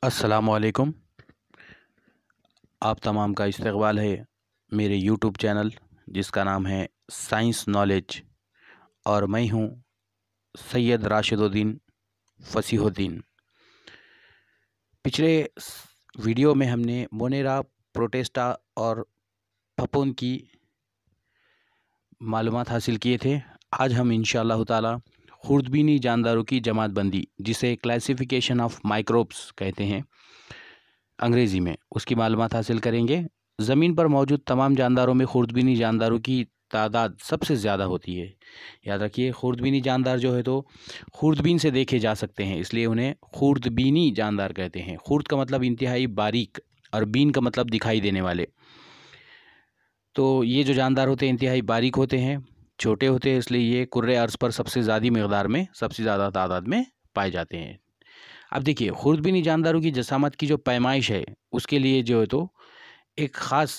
अस्सलामुअलैकुम। आप तमाम का इस्तकबाल है मेरे यूट्यूब चैनल जिसका नाम है साइंस नॉलेज, और मैं हूँ सैयद राशिदुद्दीन फसीहुद्दीन। पिछले वीडियो में हमने मोनेरा प्रोटेस्टा और फफूंद की मालूमात हासिल किए थे। आज हम इंशाअल्लाह ताला खुर्दबीनी जानदारों की जमात बंदी, जिसे क्लासिफिकेशन ऑफ माइक्रोब्स कहते हैं अंग्रेज़ी में, उसकी मालूमात हासिल करेंगे। ज़मीन पर मौजूद तमाम जानदारों में खुर्दबीनी जानदारों की तादाद सबसे ज़्यादा होती है। याद रखिए, खुर्दबीनी जानदार जो है तो खुर्दबीन से देखे जा सकते हैं, इसलिए उन्हें खुर्दबीनी जानदार कहते हैं। खुर्द का मतलब इंतहाई बारीक और बीन का मतलब दिखाई देने वाले। तो ये जो जानदार होते हैं इंतहाई बारीक होते हैं, छोटे होते हैं, इसलिए ये कुर्रे अर्ज़ पर सबसे ज़्यादा मकदार में, सबसे ज़्यादा तादाद में पाए जाते हैं। अब देखिए, खुर्दबीनी जानदारों की जसामत की जो पैमाइश है, उसके लिए जो है तो एक ख़ास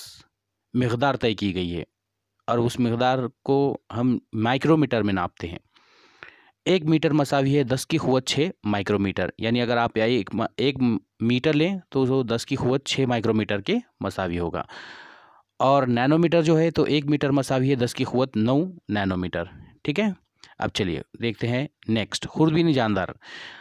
मकदार तय की गई है, और उस मकदार को हम माइक्रोमीटर में नापते हैं। 1 मीटर मसावी है 10 की क़ुव्वत 6 माइक्रोमीटर। यानी अगर आप एक मीटर लें तो वो 10 की क़ुव्वत 6 माइक्रोमीटर के मसावी होगा। और नैनोमीटर जो है तो 1 मीटर मसावी है 10 की क़ुव्वत 9 नैनोमीटर। ठीक है। अब चलिए देखते हैं नेक्स्ट, खुर्दबीनी जानदार।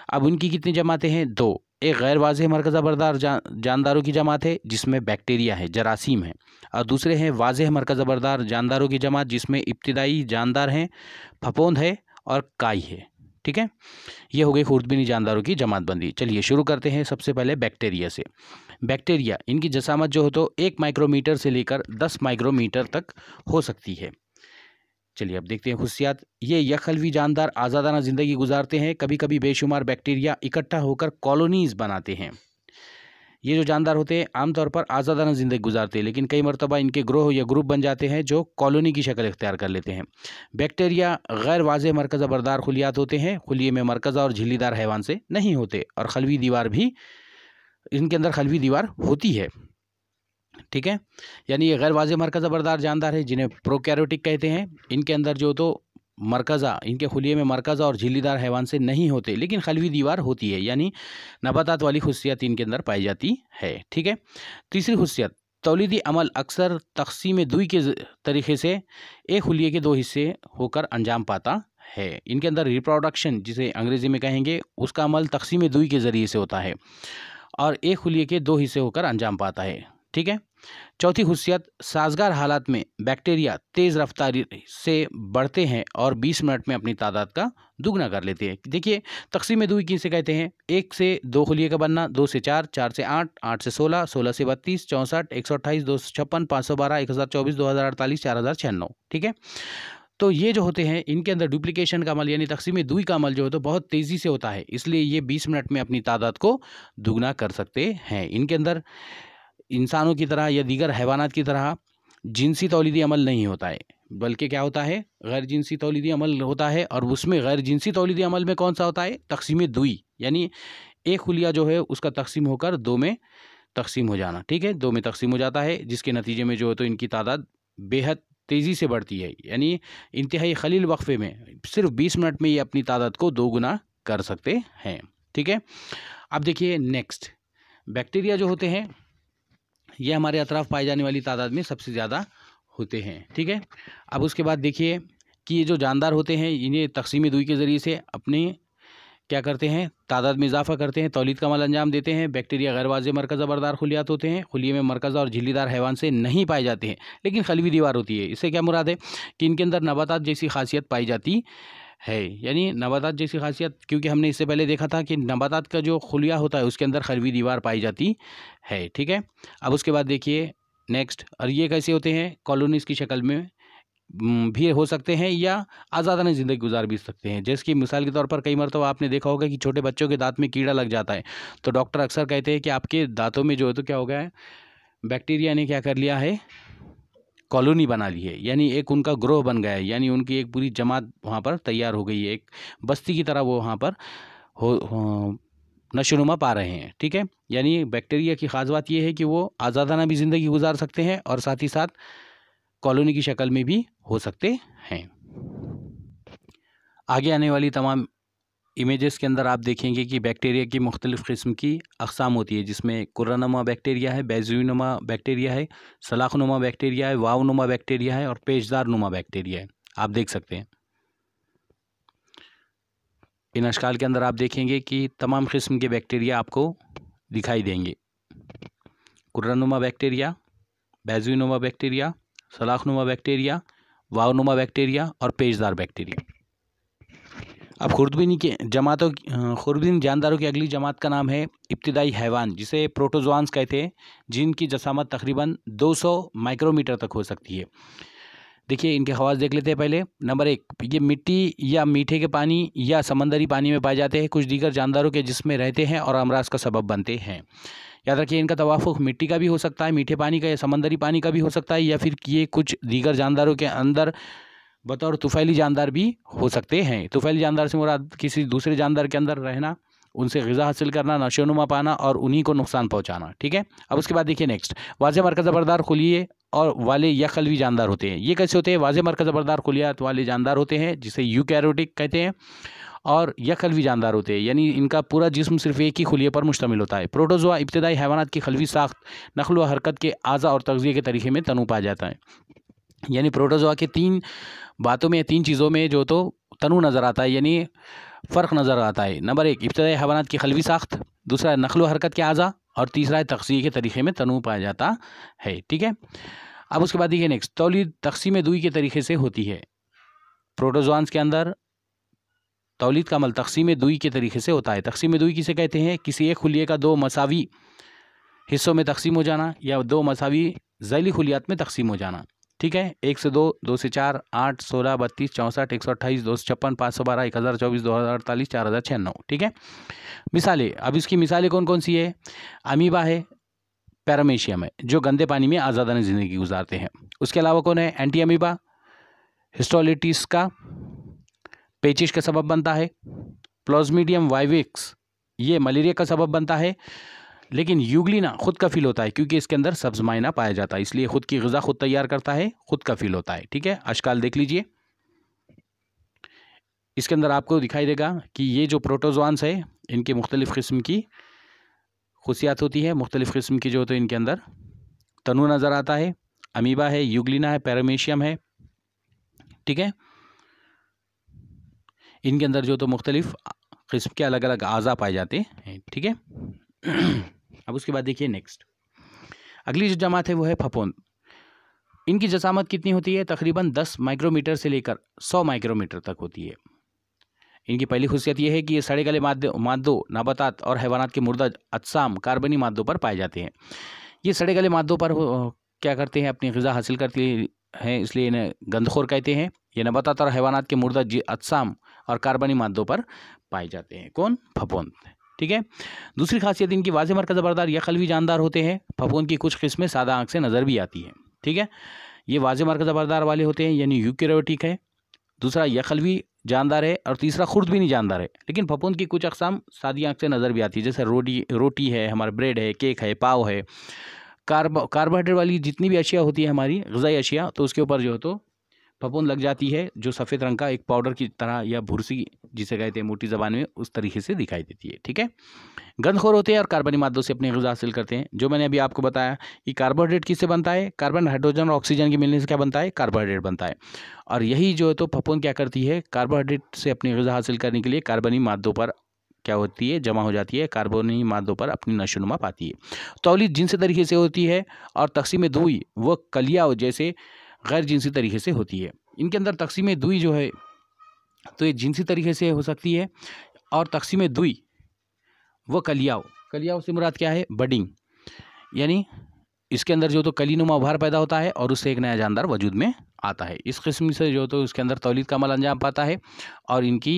अब उनकी कितनी जमातें हैं? 2। एक गैर वाज़ेह मरकज़ा बरदार जानदारों की जमात है जिसमें बैक्टीरिया है, जरासीम है, और दूसरे हैं वाज़ेह मरकज़ा बरदार जानदारों की जमात जिसमें इब्तिदाई जानदार हैं, फफूंद है और काई है। ठीक है, ये हो गई खुर्दबीनी जानदारों की जमात बंदी। चलिए शुरू करते हैं सबसे पहले बैक्टीरिया से। बैक्टीरिया, इनकी जसामत जो हो तो 1 माइक्रोमीटर से लेकर 10 माइक्रोमीटर तक हो सकती है। चलिए अब देखते हैं खुशियात। ये यखलवी जानदार आज़ादाना ज़िंदगी गुजारते हैं। कभी कभी बेशुमार बैक्टीरिया इकट्ठा होकर कॉलोनीज़ बनाते हैं। ये जो जानदार होते हैं आमतौर पर आज़ादाना ज़िंदगी गुजारते हैं, लेकिन कई मरतबा इनके ग्रोह या ग्रुप बन जाते हैं जो कॉलोनी की शक्ल इख्तियार कर लेते हैं। बैक्टीरिया गैर वाज़ेह मरकज़ा बरदार खुलियात होते हैं। खुलिये में मरकज़ा और झिल्लीदार हैवान से नहीं होते, और खलवी दीवार भी, इनके अंदर खलवी दीवार होती है। ठीक है, यानी ये गैर वाज़ेह मरकज़ा बरदार जानदार है जिन्हें प्रोकैरियोटिक कहते हैं। इनके अंदर जो तो मरकज़ा, इनके खुलिये में मरकज़ा और झिल्लीदार हैवान से नहीं होते, लेकिन खलवी दीवार होती है, यानी नबातात वाली खुशियत इनके अंदर पाई जाती है। ठीक है। तीसरी खुशियत, तौलीदी अमल अक्सर तक़सीम दुई के तरीक़े से एक खुलिये के 2 हिस्से होकर अंजाम पाता है। इनके अंदर रिप्रोडक्शन, जिसे अंग्रेज़ी में कहेंगे, उसका अमल तक़सीम दुई के ज़रिए से होता है और एक खुलिये के 2 हिस्से होकर अंजाम पाता है। ठीक है। चौथी खुशियत, साजगार हालात में बैक्टीरिया तेज़ रफ्तारी से बढ़ते हैं और 20 मिनट में अपनी तादाद का दुगना कर लेते हैं। देखिए, तक़सीम दुई किसे कहते हैं? 1 से 2 खुलिये का बनना, 2 से 4, 4 से 8, 8 से 16, 16 से 32, 64, 128, 256, 512, 1024, 2048, 4096। ठीक है। तो ये जो होते हैं इनके अंदर डुप्लीकेशन का अमल, यानी तक़सीम दुई का अमल जो है तो बहुत तेज़ी से होता है, इसलिए ये 20 मिनट में अपनी तादाद को दुगना कर सकते हैं। इनके अंदर इंसानों की तरह या दीगर हैवानात की तरह जिनसी तौलीदी अमल नहीं होता है, बल्कि क्या होता है? गैर जिनसी तौलीदी अमल होता है। और उसमें गैर जिनसी तौलीदी अमल में कौन सा होता है? तक़सीम दुई, यानी एक खुलिया जो है उसका तक़सीम होकर 2 में तक़सीम हो जाना। ठीक है, 2 में तक़सीम हो जाता है, जिसके नतीजे में जो है तो इनकी तादाद बेहद तेज़ी से बढ़ती है, यानी इंतहाई ख़लील वक्फ़े में सिर्फ 20 मिनट में ये अपनी तादाद को 2 गुना कर सकते हैं। ठीक है। अब देखिए नेक्स्ट, बैक्टीरिया जो होते हैं ये हमारे अतराफ़ पाई जाने वाली तादाद में सबसे ज़्यादा होते हैं। ठीक है। अब उसके बाद देखिए कि ये जो जानदार होते हैं इन्हें तक़सीम दुई के ज़रिए से अपने क्या करते हैं? तादाद में इजाफा करते हैं, तौलीद का अमल अंजाम देते हैं। बैक्टीरिया गैर वाज़ेह मरकज़ा बरदार खुलियात होते हैं। खुलिये में मरकज़ा और झिल्लीदार हैवान से नहीं पाए जाते हैं, लेकिन खलवी दीवार होती है। इससे क्या मुराद है? कि इनके अंदर नबातात जैसी खासियत पाई जाती है, यानी नबातात जैसी खासियत, क्योंकि हमने इससे पहले देखा था कि नबातात का जो खुलिया होता है उसके अंदर खलवी दीवार पाई जाती है। ठीक है। अब उसके बाद देखिए नेक्स्ट, और ये कैसे होते हैं? कॉलोनीज़ की शक्ल में भी हो सकते हैं या आज़ादाना ज़िंदगी गुजार भी सकते हैं। जैसे कि मिसाल के तौर पर कई मरतबा आपने देखा होगा कि छोटे बच्चों के दांत में कीड़ा लग जाता है, तो डॉक्टर अक्सर कहते हैं कि आपके दांतों में जो है तो क्या हो गया है? बैक्टीरिया ने क्या कर लिया है? कॉलोनी बना ली है, यानी एक उनका ग्रोह बन गया है, यानी उनकी एक पूरी जमात वहाँ पर तैयार हो गई है, एक बस्ती की तरह वो वहाँ पर हो नशोनुमा पा रहे हैं। ठीक है। यानी बैक्टीरिया की ख़ास बात यह है कि वो आज़ादाना भी ज़िंदगी गुजार सकते हैं और साथ ही साथ कॉलोनी की शक्ल में भी हो सकते हैं। आगे आने वाली तमाम इमेजेस के अंदर आप देखेंगे कि बैक्टीरिया की मुख्तलिफ़ किस्म की अक़साम होती है, जिसमें कुर्रानुमा बैक्टीरिया है, बैज़ुईनुमा बैक्टीरिया है, सलाख़नुमा बैक्टीरिया है, वावनुमा बैक्टीरिया है और पेचदार नुमा बैक्टीरिया है। आप देख सकते हैं इन अशकाल के अंदर आप देखेंगे कि तमाम किस्म के बैक्टीरिया आपको दिखाई देंगे। कुर्रानुमा बैक्टीरिया, बैज़ुईनुमा बैक्टीरिया, सलाख़नुमा बैक्टीरिया, वावनुमा बैक्टीरिया और पेचदार बैक्टीरिया। अब खुर्दबीनी के जमातों खुर्दबीनी जानदारों की अगली जमात का नाम है इब्तिदाई हैवान, जिसे प्रोटोज़ोआंस कहते हैं, जिनकी जसामत तकरीबन 200 माइक्रोमीटर तक हो सकती है। देखिए इनके ख़वास देख लेते हैं पहले। नंबर 1, ये मिट्टी या मीठे के पानी या समंदरी पानी में पाए जाते हैं। कुछ दीगर जानदारों के जिस्म में रहते हैं और अमराज का सबब बनते हैं। याद रखिए इनका तवाफ़ुक़ मिट्टी का भी हो सकता है, मीठे पानी का या समंदरी पानी का भी हो सकता है, या फिर ये कुछ दीगर जानदारों के अंदर बतौर तुफ़ैली जानदार भी हो सकते हैं। तुफ़ैली जानदार से मुराद किसी दूसरे जानदार के अंदर रहना, उनसे ग़िज़ा हासिल करना, नशोनुमा पाना और उन्हीं को नुकसान पहुंचाना। ठीक है। अब उसके बाद देखिए नेक्स्ट, वाज़े मरकज़ बरदार खुलिये और वाले या खलवी जानदार होते हैं। ये कैसे होते हैं? वाज़े मरकज़ बरदार खुलियात वाले जानदार होते हैं, जिसे यूकैरियोटिक कहते हैं, और या खलवी जानदार होते हैं, यानी इनका पूरा जिस्म सिर्फ एक ही खुलिये पर मुश्तमिल होता है। प्रोटोज़ोआ इब्तिदाई हैवानात की खलवी साख्त, नक़्ल व हरकत के आज़ा और तग़ज़िये के तरीक़े में तनू पाया जाता है। यानी प्रोटोज़ोआ के 3 बातों में, 3 चीज़ों में जो तो तनू नज़र आता है, यानी फ़र्क नज़र आता है। नंबर 1 इब्तिदाई हैवानात की खलवी साख्त, दूसरा नक़्ल व हरकत के आज़ा और तीसरा है तग़ज़िये के तरीक़े में तनू पाया जाता है। ठीक है। अब उसके बाद देखिए नेक्स्ट, तौलीद तक़सीम दुई के तरीक़े से होती है। प्रोटोज़ोआंस के अंदर तौलीद का अमल तक़सीम दुई के तरीक़े से होता है। तक़सीम दुई किसे कहते हैं? किसी एक खुलिये का 2 मसावी हिस्सों में तक़सीम हो जाना या 2 मसावी ज़ैली खुलियात में तक़सीम हो जाना। ठीक है। 1 से 2, 2 से 4, 8, 16, 32, 64, 128, 256, 512, 1024, 2048, 4096। ठीक है। मिसालें, अब इसकी मिसालें कौन कौन सी है? अमीबा है, पैरामीशियम है, जो गंदे पानी में आज़ादाना ज़िंदगी गुजारते हैं। उसके अलावा कौन है? एंटी अमीबा, हिस्टोलिटिस का पेचिश का सबब बनता है। प्लाज्मीडियम वाइविक्स, ये मलेरिया का सबब बनता है। लेकिन यूग्लिना खुद कफील होता है, क्योंकि इसके अंदर सब्ज़ माइना पाया जाता है, इसलिए खुद की ग़िज़ा खुद तैयार करता है, खुद कफील होता है। ठीक है। अशकाल देख लीजिए, इसके अंदर आपको दिखाई देगा कि ये जो प्रोटोज़ोआंस है, इनकी मुख्तलिफ़ किस्म की खुशियात होती है, मुख्तलिफ़ किस्म की जो तो इनके अंदर तनू नज़र आता है। अमीबा है, यूग्लिना है, पैरामीशियम है। ठीक है। इनके अंदर जो तो मुख्तलिफ़ किस्म के अलग अलग आज़ा पाए जाते हैं। ठीक है। अब उसके बाद देखिए नेक्स्ट, अगली जो जमात है वो है फफूंद। इनकी जसामत कितनी होती है? तकरीबन 10 माइक्रोमीटर से लेकर 100 माइक्रोमीटर तक होती है। इनकी पहली खुशियत यह है कि ये सड़े गले मादों, नबातात और हैवानात के मुर्दा अजसाम कार्बनी मादों पर पाए जाते हैं। ये सड़े गले मादों पर क्या करते हैं? अपनी ग़िज़ा हासिल करते हैं, इसलिए इन्हें गंदखोर कहते हैं। ये नबातात और हैवानात के मुर्दा अजसाम और कार्बनी मादों पर पाए जाते हैं। कौन? फफूंद। ठीक है। दूसरी खासियत इनकी वाज़े मरकज़ बरदार या खलवी जानदार होते हैं। फफूंद की कुछ किस्में सादा आँख से नज़र भी आती हैं। ठीक है। ये वाज़े मरकज़ बरदार वाले होते हैं, यानी यूकैरियोटिक है। दूसरा या खलवी जानदार है और तीसरा खुर्दबीनी जानदार है। लेकिन फफूंद की कुछ अक़साम सादी आँख से नज़र भी आती है, जैसे रोटी है, हमारा ब्रेड है, केक है, पाव है। कार्बोहाइड्रेट वाली जितनी भी अशिया होती है हमारी ग़िज़ाई अशिया, तो उसके ऊपर जो है तो फफूंद लग जाती है, जो सफ़ेद रंग का एक पाउडर की तरह या भुरसी जिसे कहते हैं मोटी ज़बान में, उस तरीके से दिखाई देती है। ठीक है। गंदखोर होते हैं और कार्बनी मादों से अपनी ग़िज़ा हासिल करते हैं। जो मैंने अभी आपको बताया कि कार्बोहाइड्रेट किससे बनता है? कार्बन, हाइड्रोजन और ऑक्सीजन के मिलने से क्या बनता है? कार्बोहाइड्रेट बनता है। और यही जो है तो फफूंद क्या करती है? कार्बोहाइड्रेट से अपनी ग़िज़ा हासिल करने के लिए कार्बनी मादों पर क्या होती है? जमा हो जाती है, कार्बनी मादों पर अपनी नशोनुमा पाती है। तौलीद जिनसी तरीके से होती है और तक़सीम दुई व कलिया जैसे गैर जिनसी तरीके से होती है। इनके अंदर तक़सीम दुई जो है तो ये जिनसी तरीके से हो सकती है, और तक़सीम दुई वो कलियाओ से मुराद क्या है? बडिंग, यानी इसके अंदर जो तो कलीनुमा उभार पैदा होता है और उससे एक नया जानदार वजूद में आता है। इस किस्म से जो तो उसके अंदर तौलीद का अमल अंजाम पाता है और इनकी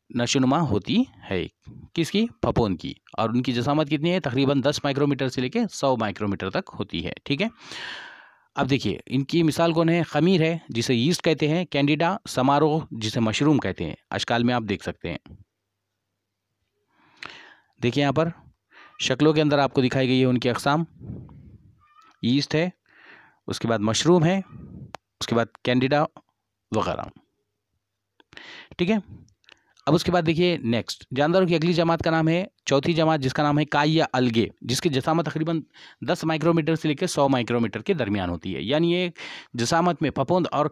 नशोनुमा होती है। किसकी? फफूंद की। और उनकी जसामत कितनी है? तकरीबन 10 माइक्रोमीटर से लेकर 100 माइक्रोमीटर तक होती है। ठीक है। अब देखिए इनकी मिसाल कौन है? खमीर है, जिसे यीस्ट कहते हैं। कैंडिडा, समारोह, जिसे मशरूम कहते हैं। अशकाल में आप देख सकते हैं। देखिए यहाँ पर शक्लों के अंदर आपको दिखाई गई है उनकी अक़साम। यीस्ट है, उसके बाद मशरूम है, उसके बाद कैंडिडा वगैरह। ठीक है। अब उसके बाद देखिए नेक्स्ट, जानदारों की अगली जमात का नाम है, चौथी जमात, जिसका नाम है काई या अलगे, जिसकी जसामत तकरीबन 10 माइक्रोमीटर से लेकर 100 माइक्रोमीटर के दरमियान होती है। यानी ये जसामत में फफूंद और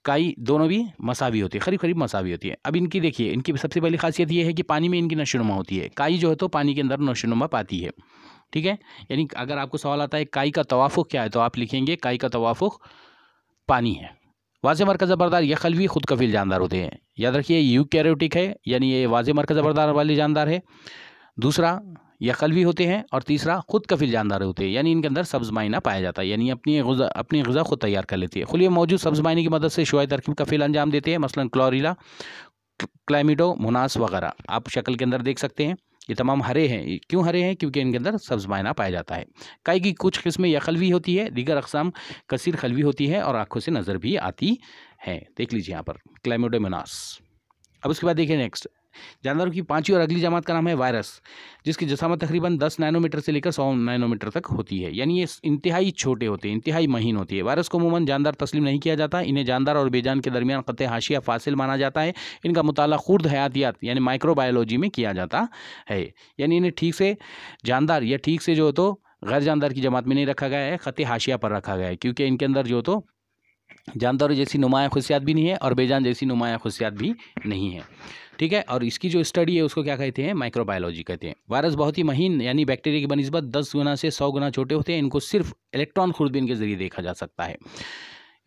काई दोनों भी मसावी होती है, करीब करीब मसावी होती है। अब इनकी देखिए, इनकी सबसे पहली खासियत ये है कि पानी में इनकी नशोनुमा होती है। काई जो है तो पानी के अंदर नशोनुमा पाती है, ठीक है। यानी अगर आपको सवाल आता है काई का तवाफुक क्या है, तो आप लिखेंगे काई का तवाफुक पानी है। वाज़े मरकज़ ज़बरदार या खलवी खुद कफील जानदार होते हैं। याद रखिए यूकैरियोटिक है, यानी ये वाज़े मरकज़ ज़बरदार वाले जानदार है। दूसरा या खलवी होते हैं, और तीसरा खुद कफील जानदार होते हैं, यानी इनके अंदर सब्ज़ माइना पाया जाता है, यानी अपनी ग़िज़ा खुद तैयार कर लेती है। खुली में मौजूद सब्ज़ माइने की मदद से शुआई तरकीब कफील अंजाम देते हैं, मसलन क्लोरीला, क्लामिडोमोनास वगैरह आप शक्ल के अंदर देख सकते हैं। ये तमाम हरे हैं। क्यों हरे हैं? क्योंकि इनके अंदर सब्ज़ माइना पाया जाता है। काई की कुछ किस्में या खलवी होती है, दीगर अक़साम कसीर खलवी होती है और आँखों से नज़र भी आती है। देख लीजिए यहाँ पर क्लामिडोमोनास। अब उसके बाद देखिए नेक्स्ट, जानदारों की पांचवी और अगली जमात का नाम है वायरस, जिसकी जसामत तकरीबन 10 नैनोमीटर से लेकर 100 नैनोमीटर तक होती है। यानी ये इंतहाई छोटे होते हैं, इंतहाई महीन होती है। वायरस को अमूमन जानदार तस्लीम नहीं किया जाता। इन्हें जानदार और बेजान के दरमियान क़त्ए हाशिया फासिल माना जाता है। इनका मुताला खुर्द हयातियात यानी माइक्रोबायोलॉजी में किया जाता है। यानी इन्हें ठीक से जानदार या ठीक से जो तो गैर जानदार की जमात में नहीं रखा गया है, क़त्ए हाशिया पर रखा गया है, क्योंकि इनके अंदर जो तो जानदार जैसी नुमाया खुशियात भी नहीं है और बेजान जैसी नुमाया खुशियात भी नहीं है, ठीक है। और इसकी जो स्टडी है उसको क्या कहते हैं? माइक्रोबायोलॉजी कहते हैं। वायरस बहुत ही महीन यानी बैक्टीरिया की बनिस्बत 10 गुना से 100 गुना छोटे होते हैं। इनको सिर्फ इलेक्ट्रॉन खुर्दबीन के जरिए देखा जा सकता है।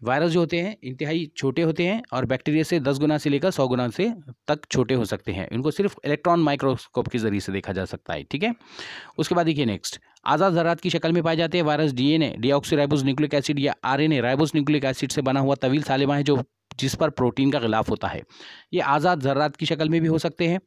वायरस जो होते हैं इंतहाई छोटे होते हैं और बैक्टीरिया से 10 गुना से लेकर 100 गुना से तक छोटे हो सकते हैं। इनको सिर्फ इलेक्ट्रॉन माइक्रोस्कोप के जरिए से देखा जा सकता है, ठीक है। उसके बाद देखिए नेक्स्ट, आज़ाद ज़रात की शक्ल में पाए जाते हैं। Virus DNA deoxyribose nucleic acid या आरएनए राइबोस न्यूक्लिक एसिड से बना हुआ तवील सालिमा है, जो जिस पर प्रोटीन का गिलाफ होता है। ये आज़ाद ज़रात की शक्ल में भी हो सकते हैं,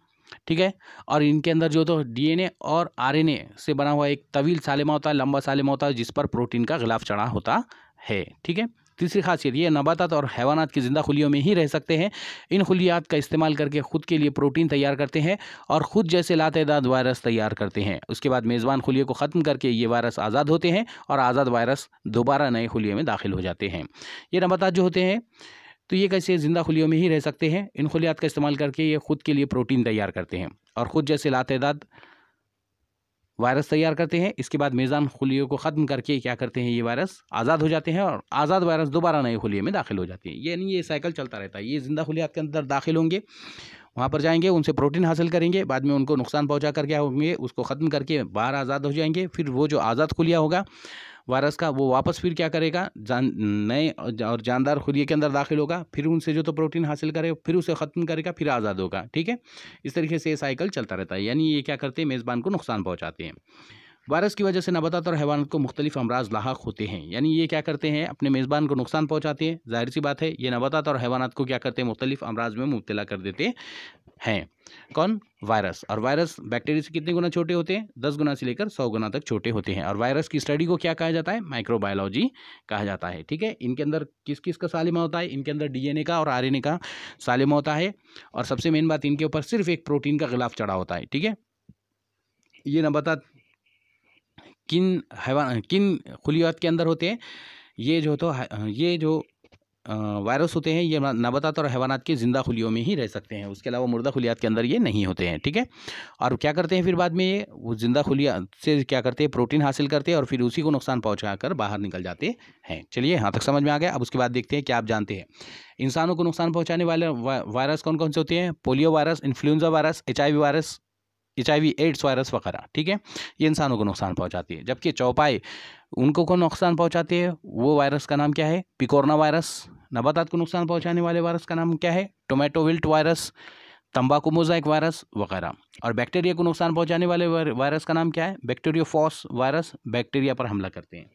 ठीक है। और इनके अंदर जो तो डीएनए और आरएनए से बना हुआ एक तवील सालिमा होता है, लंबा सालिमा होता है, जिस पर प्रोटीन का गिलाफ चढ़ा होता है, ठीक है। तीसरी खासियत, ये नबातात और हैवानात की ज़िंदा खुलियों में ही रह सकते हैं। इन खुलियात का इस्तेमाल करके ख़ुद के लिए प्रोटीन तैयार करते हैं और ख़ुद जैसे लातेदाद वायरस तैयार करते हैं। उसके बाद मेज़बान खुलियों को ख़त्म करके ये वायरस आज़ाद होते हैं और आज़ाद वायरस दोबारा नए खुलियों में दाखिल हो जाते हैं। ये नबातात जो होते हैं तो ये कैसे ज़िंदा खुलियों में ही रह सकते हैं। इन खुलियात का इस्तेमाल करके ये ख़ुद के लिए प्रोटीन तैयार करते हैं और ख़ुद जैसे लातेदाद वायरस तैयार करते हैं। इसके बाद मेज़ान खुलियों को ख़त्म करके क्या करते हैं, ये वायरस आज़ाद हो जाते हैं और आज़ाद वायरस दोबारा नए खुलिये में दाखिल हो जाते हैं। यानी ये साइकिल चलता रहता है। ये ज़िंदा खुलियात के अंदर दाखिल होंगे, वहाँ पर जाएंगे, उनसे प्रोटीन हासिल करेंगे, बाद में उनको नुकसान पहुँचा कर क्या होंगे, उसको ख़त्म करके बाहर आज़ाद हो जाएंगे। फिर वो जो आज़ाद खुलिया होगा वायरस का, वो वापस फिर क्या करेगा, नए और जानदार खुलिये के अंदर दाखिल होगा, फिर उनसे जो तो प्रोटीन हासिल करे, फिर उसे ख़त्म करेगा, फिर आज़ाद होगा, ठीक है। इस तरीके से ये साइकिल चलता रहता है। यानी ये क्या करते हैं, मेज़बान को नुकसान पहुँचाते हैं। वायरस की वजह से नबातात और हैवानात को मुख्तलिफ अमराज लाहक होते हैं। यानी ये क्या करते हैं, अपने मेज़बान को नुकसान पहुँचाते हैं। ज़ाहिर सी बात है, ये नबातात और हैवानात को क्या करते हैं, मुख्तलिफ अमराज में मुब्तला कर देते हैं। कौन? वायरस। और वायरस बैक्टीरिया से कितने गुना छोटे होते हैं? 10 गुना से लेकर 100 गुना तक छोटे होते हैं। और वायरस की स्टडी को क्या कहा जाता है? माइक्रोबायोलॉजी कहा जाता है, ठीक है। इनके अंदर किस किस का सालिमा होता है? इनके अंदर डीएनए का और आरएनए का सालिमा होता है। और सबसे मेन बात, इनके ऊपर सिर्फ एक प्रोटीन का गिलाफ चढ़ा होता है, ठीक है। ये नबातात किन खुलियात के अंदर होते हैं? ये जो वायरस होते हैं, ये नबातात और हैवानात के ज़िंदा खुलियों में ही रह सकते हैं। उसके अलावा मुर्दा खुलियात के अंदर ये नहीं होते हैं, ठीक है। और क्या करते हैं फिर बाद में, ये वो ज़िंदा खुलियात से क्या करते हैं, प्रोटीन हासिल करते हैं और फिर उसी को नुकसान पहुँचाकर बाहर निकल जाते हैं। चलिए यहाँ तक समझ में आ गया। अब उसके बाद देखते हैं क्या आप जानते हैं इंसानों को नुकसान पहुँचाने वाले वायरस कौन कौन से होते हैं? Polio virus, influenza virus, HIV AIDS virus वगैरह, ठीक है। ये इंसानों को नुकसान पहुंचाती है। जबकि चौपाई उनको को नुकसान पहुंचाती है, वो वायरस का नाम क्या है? पिकोरना वायरस। नबातात को नुकसान पहुंचाने वाले वायरस का नाम क्या है? टोमेटो विल्ट वायरस, तंबाकू मोज़ाइक वायरस वगैरह। और बैक्टीरिया को नुकसान पहुंचाने वाले वायरस का नाम क्या है? बैक्टीरियोफॉस वायरस। बैक्टीरिया पर हमला करते हैं।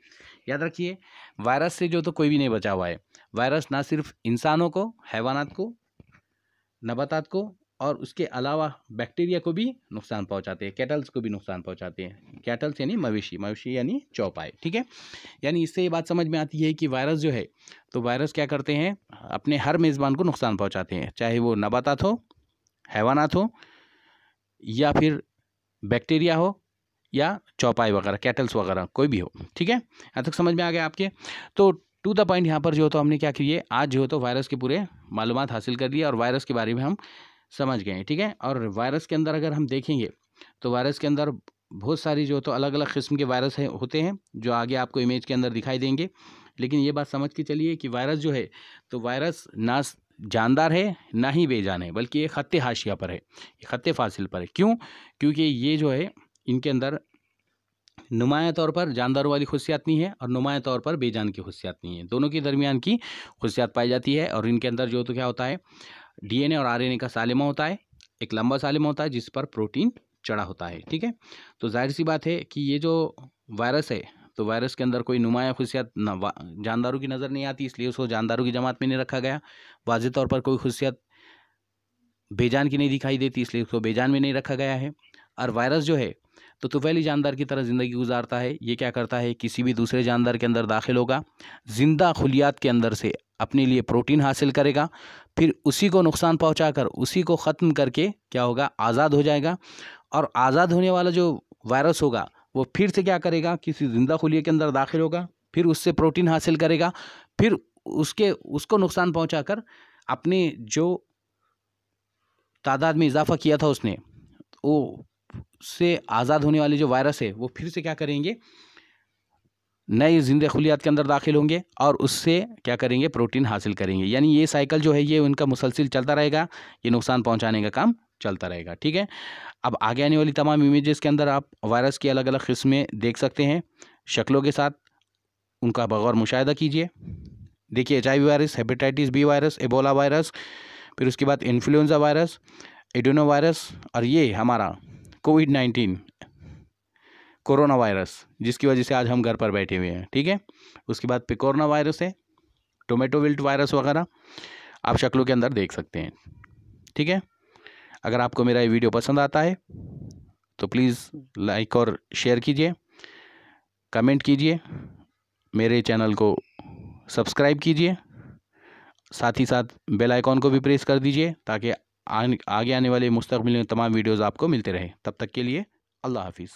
याद रखिए, वायरस से जो तो कोई भी नहीं बचा हुआ है। वायरस ना सिर्फ इंसानों को, हैवानात को, नबातात को और उसके अलावा बैक्टीरिया को भी नुकसान पहुंचाते हैं, कैटल्स को भी नुकसान पहुंचाते हैं। कैटल्स यानी मवेशी, मवेशी यानी चौपाई, ठीक है। यानी इससे ये बात समझ में आती है कि वायरस जो है, तो वायरस क्या करते हैं, अपने हर मेज़बान को नुकसान पहुंचाते हैं, चाहे वो नबातात हो, हैवानात हो, या फिर बैक्टीरिया हो, या चौपाई वगैरह, कैटल्स वगैरह, कोई भी हो, ठीक है। यहाँ तक समझ में आ गया आपके। तो टू द पॉइंट यहाँ पर जो तो हमने क्या किए, आज जो तो वायरस के पूरे मालूमात हासिल कर लिए और वायरस के बारे में हम समझ गए, ठीक है। और वायरस के अंदर अगर हम देखेंगे तो वायरस के अंदर बहुत सारी जो तो अलग अलग किस्म के वायरस होते हैं जो आगे आपको इमेज के अंदर दिखाई देंगे। लेकिन ये बात समझ के चलिए कि वायरस जो है तो वायरस ना जानदार है ना ही बेजान है, बल्कि ये खत्ते हाशिया पर है, ये खत्ते फासिल पर है। क्यों? क्योंकि ये जो है इनके अंदर नुमाया तौर पर जानदारों वाली खुशियात नहीं है और नुमाया तौर पर बेजान की खुशियात नहीं है, दोनों के दरमियान की खुशियात पाई जाती है। और इनके अंदर जो तो क्या होता है, डीएनए और आरएनए का सालिमा होता है, एक लंबा सालिमा होता है जिस पर प्रोटीन चढ़ा होता है, ठीक है। तो जाहिर सी बात है कि ये जो वायरस है तो वायरस के अंदर कोई नुमाया खुशियात जानदारों की नज़र नहीं आती, इसलिए उसको जानदारों की जमात में नहीं रखा गया। वाज़ेह तौर पर कोई खुशियात बेजान की नहीं दिखाई देती, इसलिए उसको बेजान में नहीं रखा गया है। और वायरस जो है तो तुफैली जानदार की तरह ज़िंदगी गुजारता है। ये क्या करता है, किसी भी दूसरे जानदार के अंदर दाखिल होगा, जिंदा खुलियात के अंदर से अपने लिए प्रोटीन हासिल करेगा, फिर उसी को नुकसान पहुंचाकर उसी को ख़त्म करके क्या होगा, आज़ाद हो जाएगा। और आज़ाद होने वाला जो वायरस होगा वो फिर से क्या करेगा, किसी जिंदा खुलिये के अंदर दाखिल होगा, फिर उससे प्रोटीन हासिल करेगा, फिर उसको नुकसान पहुँचाकर अपने जो तादाद में इजाफा किया था उसने, वो से आज़ाद होने वाले जो वायरस है वो फिर से क्या करेंगे, नए जिंदा खुलियात के अंदर दाखिल होंगे और उससे क्या करेंगे, प्रोटीन हासिल करेंगे। यानी ये साइकिल जो है ये उनका मुसलसिल चलता रहेगा, ये नुकसान पहुंचाने का काम चलता रहेगा, ठीक है। अब आगे आने वाली तमाम इमेजेस के अंदर आप वायरस की अलग अलग किस्में देख सकते हैं शक्लों के साथ, उनका बगौर मुशाहिदा कीजिए। देखिए HIV virus, hepatitis B virus, Ebola virus, फिर उसके बाद इन्फ्लुएंजा वायरस, एडेनो वायरस, और ये हमारा कोविड-19 कोरोना वायरस जिसकी वजह से आज हम घर पर बैठे हुए हैं, ठीक है। उसके बाद पिकोरोना वायरस है, टोमेटो विल्ट वायरस वगैरह आप शक्लों के अंदर देख सकते हैं, ठीक है। अगर आपको मेरा ये वीडियो पसंद आता है तो प्लीज़ लाइक और शेयर कीजिए, कमेंट कीजिए, मेरे चैनल को सब्सक्राइब कीजिए, साथ ही साथ बेल आइकॉन को भी प्रेस कर दीजिए ताकि आगे आने वाले मुस्तकबिल में तमाम वीडियोज़ आपको मिलते रहे। तब तक के लिए अल्लाह हाफिज़।